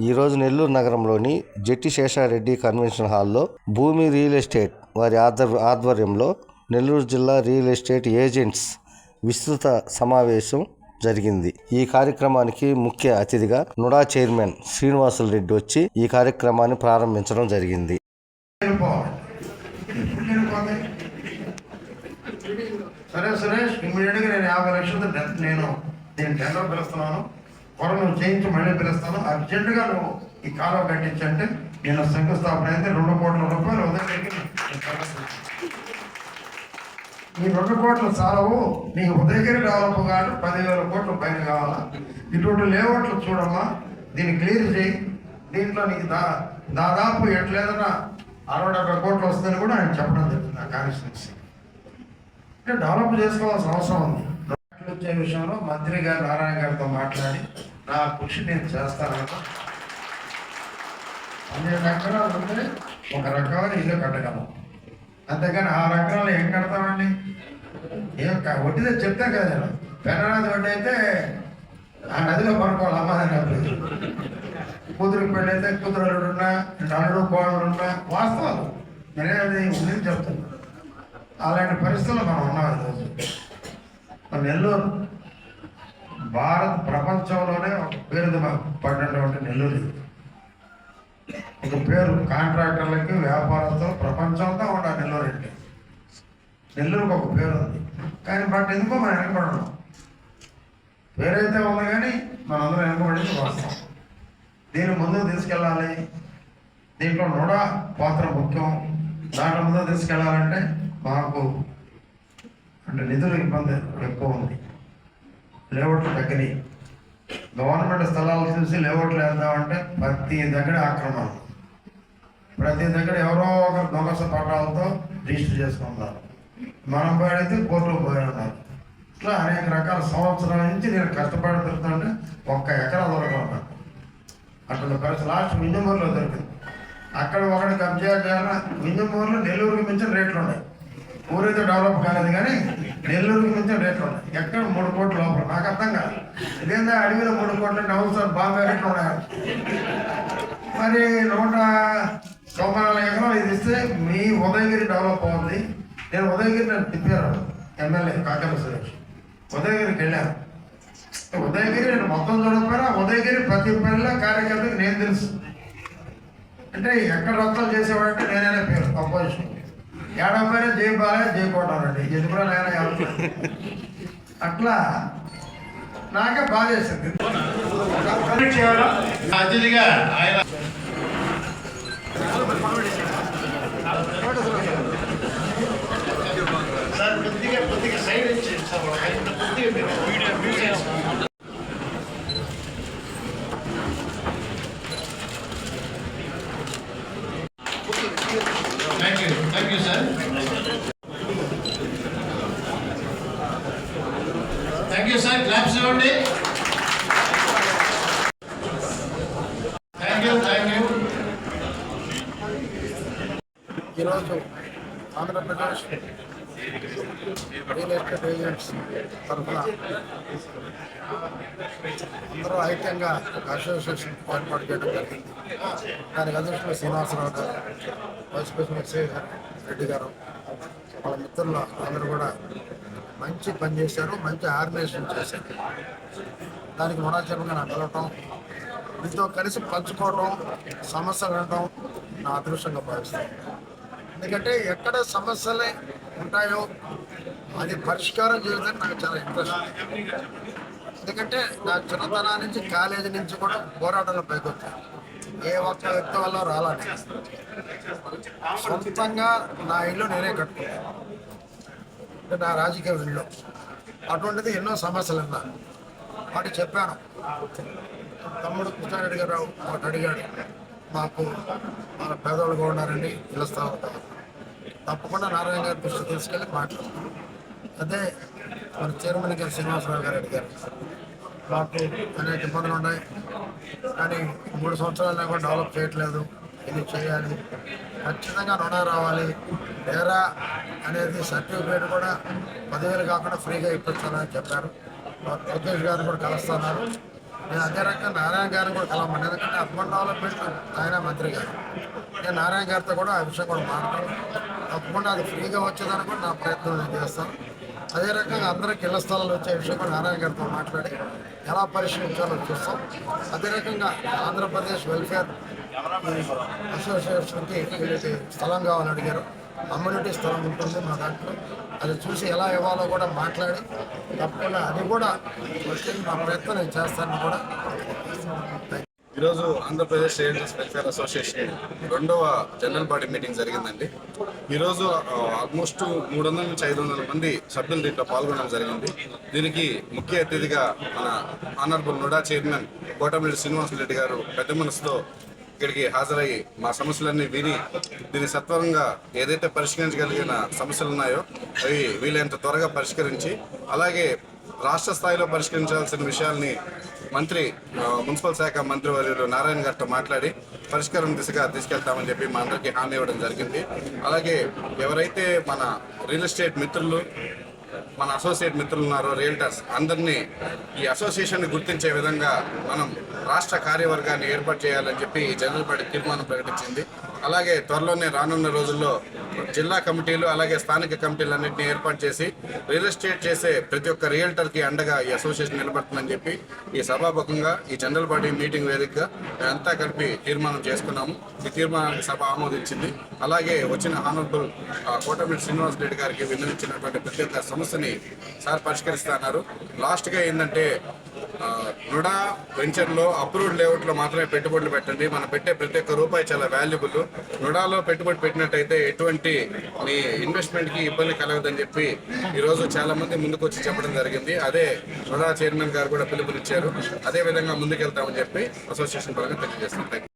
ఈరోజు నెల్లూరు నగరంలోని జెట్టి శేషారెడ్డి కన్వెన్షన్ హాల్లో భూమి రియల్ ఎస్టేట్ వారి ఆధ్వర్యంలో నెల్లూరు జిల్లా రియల్ ఎస్టేట్ ఏజెంట్స్ విస్తృత సమావేశం జరిగింది. ఈ కార్యక్రమానికి ముఖ్య అతిథిగా నుడా చైర్మన్ శ్రీనివాసులు రెడ్డి వచ్చి ఈ కార్యక్రమాన్ని ప్రారంభించడం జరిగింది. సరే సురేష్, ఇమ్మీడియట్గా నేను 50 లక్షలతో నేను టెండర్ పిలుస్తున్నాను, కొరను చేయించి మళ్ళీ పిలుస్తాను, అర్జెంటుగా నువ్వు ఈ కాలువ కట్టించంటే నేను శంకుస్థాపన అయితే 2 కోట్ల రూపాయలు ఉదయగిరికి ఈ 2 కోట్లు చాలవు, నీకు ఉదయగిరి డెవలప్ కాదు 10,000 కోట్ల పైన కావాలా. ఇటువంటి లేఅవుట్లు చూడమ్మా, దీన్ని క్లియర్ చేయి, దీంట్లో నీకు దాదాపు ఎట్లేదన్నా 60-70 కోట్లు వస్తుందని కూడా ఆయన చెప్పడం జరుగుతుంది. ఆ కాన్స్టిట్యున్సీ అంటే డెవలప్ చేసుకోవాల్సిన అవసరం ఉంది. వచ్చే విషయంలో మంత్రి గారు నారాయణ గారితో మాట్లాడి నా కృషి నేను చేస్తాను. 12 ఎకరాలు ఉంటే ఒక రకమైన ఇల్లు కట్టగలం, అంతేగాని 6 ఎకరాలు ఏం కడతామండి? ఏం వడ్డీదే చెప్తే కదా, నేను పెన్ననాది వడ్డీ అయితే ఆ నదిలో పడుకోవాలి అమ్మాది, కూతురికి పెళ్ళి అయితే కూతురున్నా నలుడు కోడలున్నా వాస్తవాలు నేనేది ఉందని చెప్తున్నా. అలాంటి పరిస్థితుల్లో మనం ఉన్నాం ఈరోజు. నెల్లూరు ప్రపంచంలోనే ఒక పేరు పడినటువంటి నెల్లూరు, ఒక పేరు కాంట్రాక్టర్లకి వ్యాపారస్తులు ప్రపంచంతో ఉండాలి నెల్లూరు అంటే. నెల్లూరుకి ఒక పేరు ఉంది, కానీ బట్ ఎందుకో మనం వెనకబడడం. పేరైతే ఉంది కానీ మనందరం వెనకబడింది వాస్తవం. దీన్ని ముందుకు తీసుకెళ్ళాలి, దీంట్లో నుడా పాత్ర ముఖ్యం. దాంట్లో ముందుకు తీసుకెళ్ళాలంటే మాకు అంటే నిధుల ఇబ్బంది ఎక్కువ ఉంది, లేఅవుట్లు తగ్గినాయి. గవర్నమెంట్ స్థలాలు చూసి లేఅవుట్లు వేద్దామంటే ప్రతి దగ్గర ఆక్రమణ, ప్రతి దగ్గర ఎవరో ఒకరు దొంగస పట్టాలతో రిజిస్టర్ చేసుకుంటారు. మనం పోయితే కోర్టుకు పోయి ఉన్నారు. ఇట్లా అనేక రకాల సంవత్సరాల నుంచి నేను కష్టపడి దొరుకుతుంటే 1 ఎకరా దొరకలేదు. అట్లా పరిస్థితి లాస్ట్ వింజమూరులో దొరికింది. అక్కడ ఒకటి కబ్జా చేయాల. వింజమూరులో నెల్లూరుకి మించిన రేట్లు ఉన్నాయి. ఊరైతే డెవలప్ కాలేదు కానీ నెల్లూరుకి మించిన రేట్లు ఉన్నాయి. ఎక్కడ 3 కోట్ల లోపల నాకు అర్థం కాదు. ఇదేందా అడవిలో 3 కోట్ల హౌస్ బాంబే రేట్లు ఉన్నాయి. మరి 194 ఎకరాలు ఇది ఇస్తే మీ ఉదయగిరి డెవలప్ అవుతుంది. నేను ఉదయగిరి తిప్పాను, ఎమ్మెల్యే కాకర సురేష్ ఉదయగిరికి వెళ్ళాను. ఉదయగిరి నేను మొత్తం చూడకపోయినా ఉదయగిరి ప్రతి పనిలో కార్యకర్తకి నేను తెలుసు. అంటే ఎక్కడ రక్తాలు చేసేవాడంటే నేనే పేరు అపోజిషన్. ఏడవైనా జై బాలే జై కోటానండి, ఎందుకు నేనే అట్లా నాకే బాగా చేసింది. అతిథిగా ఆయన సార్ కొద్దిగా సైడ్ ఇచ్చేయండి సార్, కొద్దిగా మీరు thank you sir. Thank you sir, claps ఇవ్వండి. Thank you. ఈరోజు ఆంధ్రప్రదేశ్ రియల్ ఎస్టేట్ ఏజెంట్స్ తరఫున అందరూ ఐక్యంగా ఒక అసోసియేషన్ ఏర్పాటు చేయడం జరిగింది. దానికి అధ్యక్షులు శ్రీనివాసరావు గారు, వైస్ ప్రెసిడెంట్ శేఖర్ రెడ్డి గారు, వాళ్ళ మిత్రులు అందరూ కూడా మంచి పని చేశారు, మంచి ఆర్గనైజేషన్ చేశారు. దానికి మునాచరంగా నాకు వెళ్ళటం, మీతో కలిసి పంచుకోవడం, సమస్యలు వినడం నా అదృష్టంగా భావిస్తాను. ఎందుకంటే ఎక్కడ సమస్యలు ఉంటాయో అది పరిష్కారం చేయడానికి నాకు చాలా ఇంట్రెస్ట్. ఎందుకంటే నా చిన్నతనా నుంచి కాలేజీ నుంచి కూడా పోరాటాలు పైకొచ్చాను. ఏ ఒక్క వ్యక్తి వల్ల రాలని సొంతంగా నా ఇల్లు నేనే కట్టుకున్నాను, అంటే నా రాజకీయ ఇల్లు. అటువంటిది ఎన్నో సమస్యలు ఉన్నా వాటి చెప్పాను. తమ్ముడు కృష్ణారెడ్డి గారు ఒకటి అడిగాడు, మాకు మన పేదవాళ్ళుగా ఉన్నారండి పిలుస్తా ఉంటారు, తప్పకుండా నారాయణ గారి దృష్టి తీసుకెళ్ళి మాట్లాడతాం. అదే మన చైర్మన్ గారు శ్రీనివాసరావు గారు అడిగారు, మాకు అనేక ఇబ్బందులు ఉన్నాయి కానీ 3 సంవత్సరాలు కూడా డెవలప్ చేయట్లేదు, ఇది చేయాలి, ఖచ్చితంగా రుణం రావాలి, డేరా అనేది సర్టిఫికేట్ కూడా 10,000 కాకుండా ఫ్రీగా ఇప్పించాలని చెప్పారు. లోకేష్ గారు కూడా కలుస్తున్నారు. నేను అదే రకంగా నారాయణ గారిని కూడా కలవమని, ఎందుకంటే అర్బన్ డెవలప్మెంట్ ఆయన మంత్రి గారు. నేను నారాయణ గారితో కూడా ఆ విషయం కూడా మాట్లాడతాను. తప్పకుండా అది ఫ్రీగా వచ్చేదాన్ని కూడా నా ప్రయత్నం నేను చేస్తాను. అదే రకంగా అందరికి ఇళ్ల స్థలాలు వచ్చే విషయం కూడా నారాయణ గారితో మాట్లాడి ఎలా పరిష్కరించాలో చూస్తాం. అదే రకంగా ఆంధ్రప్రదేశ్ వెల్ఫేర్ అసోసియేషన్కి వీళ్ళకి స్థలం కావాలని అడిగారు. కమ్యూనిటీ స్థలం ఉంటుంది మా దాంట్లో, అది చూసి ఎలా ఇవ్వాలో కూడా మాట్లాడి తప్పకుండా అది కూడా వచ్చి మా ప్రయత్నం నేను చేస్తానని కూడా. ఈరోజు ఆంధ్రప్రదేశ్ రియల్టర్స్ వెల్ఫేర్ అసోసియేషన్ 2వ జనరల్ బాడీ మీటింగ్ జరిగిందండి. ఈరోజు ఆల్మోస్ట్ 300 నుంచి 500 మంది సభ్యులు దీంట్లో పాల్గొనడం జరిగింది. దీనికి ముఖ్య అతిథిగా మన honourable NUDA chairman Kotamreddy Srinivasareddy గారు పెద్ద మనసుతో ఇక్కడికి హాజరయ్యి మా సమస్యలన్నీ విని దీన్ని సత్వరంగా ఏదైతే పరిష్కరించగలిగిన సమస్యలు ఉన్నాయో అవి వీలైనంత త్వరగా పరిష్కరించి, అలాగే రాష్ట్ర స్థాయిలో పరిష్కరించాల్సిన విషయాల్ని మున్సిపల్ శాఖ మంత్రివర్యులు నారాయణ గారితో మాట్లాడి పరిష్కారం దిశగా తీసుకెళ్తామని చెప్పి మా అందరికీ హామీ ఇవ్వడం జరిగింది. అలాగే ఎవరైతే మన రియల్ ఎస్టేట్ మిత్రులు, మన అసోసియేట్ మిత్రులు ఉన్నారో రియల్టర్స్ అందరినీ ఈ అసోసియేషన్ గుర్తించే విధంగా మనం రాష్ట్ర కార్యవర్గాన్ని ఏర్పాటు చేయాలని చెప్పి జనరల్ బాడీ తీర్మానం ప్రకటించింది. అలాగే త్వరలోనే రానున్న రోజుల్లో జిల్లా కమిటీలు అలాగే స్థానిక కమిటీలన్నింటినీ ఏర్పాటు చేసి రియల్ ఎస్టేట్ చేసే ప్రతి ఒక్క రియల్టర్కి అండగా ఈ అసోసియేషన్ నిలబడుతుందని చెప్పి ఈ సభాముఖంగా ఈ జనరల్ బాడీ మీటింగ్ వేదికగా మేమంతా కలిపి తీర్మానం చేసుకున్నాము. ఈ తీర్మానానికి సభ ఆమోదించింది. అలాగే వచ్చిన హానరబుల్ కోటమిరెడ్డి శ్రీనివాసరెడ్డి గారికి విన్నవించినటువంటి ప్రతి ఒక్క సమస్యని సార్ పరిష్కరిస్తున్నారు. లాస్ట్గా ఏంటంటే నుడా వెంచర్లో అప్రూవ్డ్ లేఅవుట్లో మాత్రమే పెట్టుబడులు పెట్టండి. మనం పెట్టే ప్రతి ఒక్క రూపాయి చాలా వాల్యుబుల్. నుడాలో పెట్టుబడి పెట్టినట్టయితే ఎటువంటి మీ ఇన్వెస్ట్మెంట్కి ఇబ్బంది కలగదని చెప్పి ఈరోజు చాలా మంది ముందుకు వచ్చి చెప్పడం జరిగింది. అదే నుడా చైర్మన్ గారు కూడా పిలుపునిచ్చారు. అదే విధంగా ముందుకెళ్తామని చెప్పి అసోసియేషన్ పరంగా తెలియజేస్తాం.